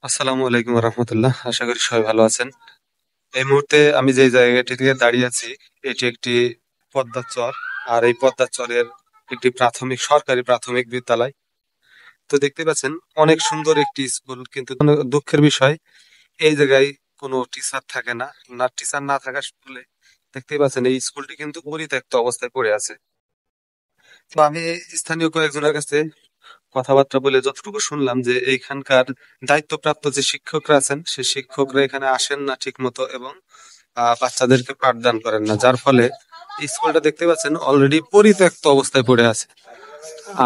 আসসালামু আলাইকুম রহমতুল্লাহ। আশা করি সবাই ভালো আছেন। এই মুহূর্তে আমি যে জায়গাটিতে দাঁড়িয়ে আছি, এটি একটি পদ্মার চর। আর এই পদ্মার চরের একটি সরকারি প্রাথমিক বিদ্যালয়। তো দেখতে পাচ্ছেন, অনেক সুন্দর একটি স্কুল, কিন্তু দুঃখের বিষয় এই জায়গায় কোনো টিচার থাকে না। টিচার না থাকার ফলে দেখতে পাচ্ছেন এই স্কুলটি কিন্তু পরিত্যক্ত অবস্থায় পড়ে আছে। তো আমি স্থানীয় কয়েকজনের কাছে কথাবার্তা বলে যতটুকু শুনলাম যে এইখানকার দায়িত্বপ্রাপ্ত যে শিক্ষকরা আছেন, সে শিক্ষকরা এখানে আসেন না ঠিক মতো, এবং বাচ্চাদেরকে পাঠদান করেন না, যার ফলে স্কুলটা দেখতে পাচ্ছেন অলরেডি পরিত্যক্ত অবস্থায় পড়ে আছে।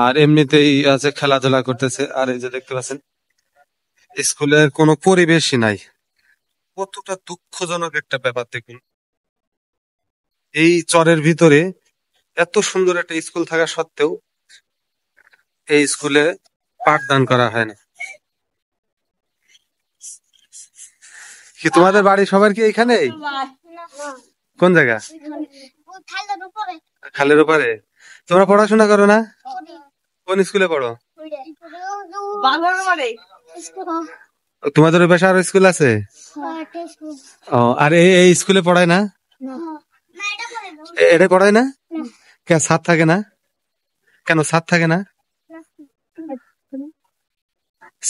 আর এমনিতেই আছে, খেলাধুলা করতেছে। আর এই যে দেখতে পাচ্ছেন, স্কুলের কোনো পরিবেশই নাই। কতটা দুঃখজনক একটা ব্যাপার দেখুন। এই চরের ভিতরে এত সুন্দর একটা স্কুল থাকা সত্ত্বেও এই স্কুলে পাঠদান করা হয় না। কি তোমাদের বাড়ি সবার কি এইখানেই? কোন জায়গা? খালের ওপারে। তোমরা পড়াশোনা করো না? কোন স্কুলে পড়ো? তোমাদের ওই পাশে আরো স্কুল আছে? ও, আর এই স্কুলে পড়ায় না? এটা পড়ায় না কেন? ছাদ থাকে না কেন? ছাদ থাকে না?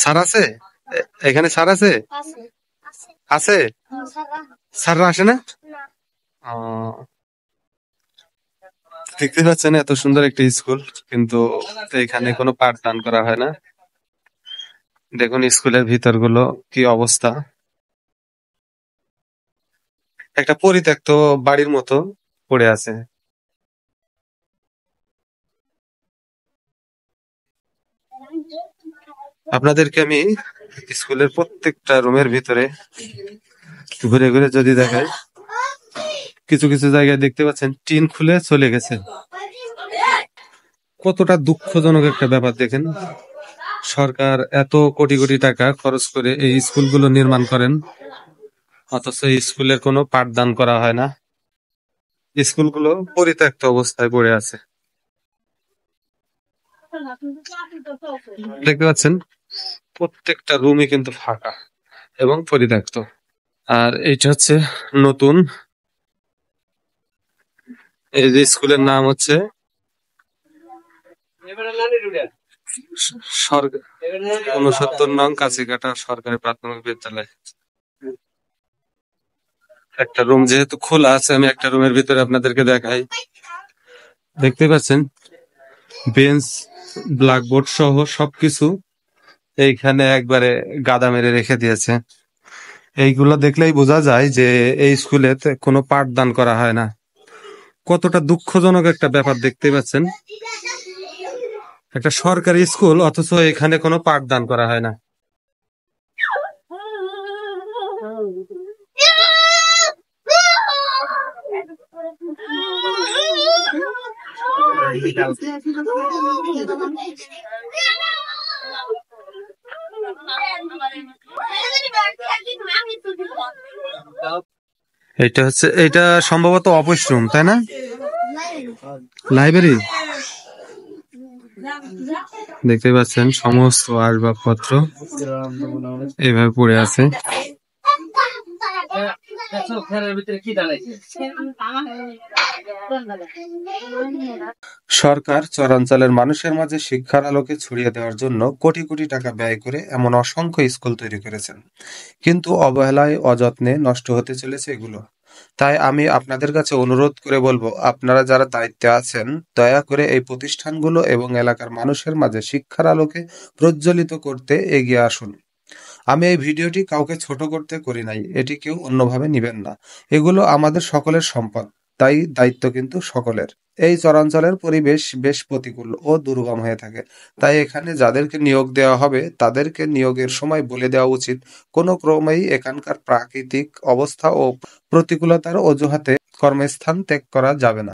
স্যার আছে? এখানে স্যার আছে? আছে? স্যাররা আসে না? ও, দেখতে পাচ্ছেন এত সুন্দর একটা স্কুল, কিন্তু এখানে কোনো পাঠদান করা হয় না। দেখুন স্কুলের ভিতরগুলো কি অবস্থা। একটা পরিত্যক্ত বাড়ির মতো পড়ে আছে। আপনাদেরকে আমি স্কুলের প্রত্যেকটা রুমের ভিতরে ঘুরে ঘুরে যদি দেখাই, কিছু কিছু জায়গায় দেখতে পাচ্ছেন টিন খুলে চলে গেছে। কতটা দুঃখজনক একটা ব্যাপার দেখেন। সরকার এত কোটি কোটি টাকা খরচ করে এই স্কুলগুলো নির্মাণ করেন, অথচ এই স্কুলের কোনো পাঠদান করা হয় না। স্কুলগুলো পরিত্যক্ত অবস্থায় পড়ে আছে। দেখতে পাচ্ছেন প্রত্যেকটা রুমই কিন্তু ফাঁকা এবং পরিত্যক্ত। আর এইটা হচ্ছে নতুন, এই যে স্কুলের নাম হচ্ছে সরকার 69 নং কাছিকাটা সরকারি প্রাথমিক বিদ্যালয়। একটা রুম যেহেতু খোলা আছে, আমি একটা রুমের ভিতরে আপনাদেরকে দেখাই। দেখতে পাচ্ছেন বেঞ্চ, ব্ল্যাকবোর্ড সহ সবকিছু এইখানে একবারে গাদা মেরে রেখে দিয়েছে। এইগুলো দেখলেই বোঝা যায় যে এই স্কুলে কোনো পাঠদান করা হয় না। কতটা দুঃখজনক একটা ব্যাপার দেখতে পাচ্ছেন। একটা সরকারি স্কুল, অথচ এখানে কোনো পাঠদান করা হয় না। এটা সম্ভবত অফিস রুম, তাই না? লাইব্রেরি। দেখতে পাচ্ছেন সমস্ত আসবাবপত্র এইভাবে পড়ে আছে। সরকার চরাঞ্চলের মানুষের মাঝে শিক্ষার আলোকে ছড়িয়ে দেওয়ার জন্য কোটি কোটি টাকা ব্যয় করে এমন অসংখ্য স্কুল তৈরি করেছেন, কিন্তু অবহেলায় অযত্নে নষ্ট হতে চলেছে এগুলো। তাই আমি আপনাদের কাছে অনুরোধ করে বলবো, আপনারা যারা দায়িত্বে আছেন, দয়া করে এই প্রতিষ্ঠানগুলো এবং এলাকার মানুষের মাঝে শিক্ষার আলোকে প্রজ্বলিত করতে এগিয়ে আসুন। আমি এই ভিডিওটি কাউকে ছোট করতে করি নাই, এটি কেউ অন্যভাবে নিবেন না। এগুলো আমাদের সকলের সম্পদ, তাই দায়িত্ব কিন্তু সকলের। এই চরাঞ্চলের পরিবেশ বেশ প্রতিকূল ও দুর্গম হয়ে থাকে। তাই এখানে যাদেরকে নিয়োগ দেওয়া হবে তাদেরকে নিয়োগের সময় বলে দেওয়া উচিত, কোনো ক্রমেই এখানকার প্রাকৃতিক অবস্থা ও প্রতিকূলতার অজুহাতে কর্মস্থান ত্যাগ করা যাবে না।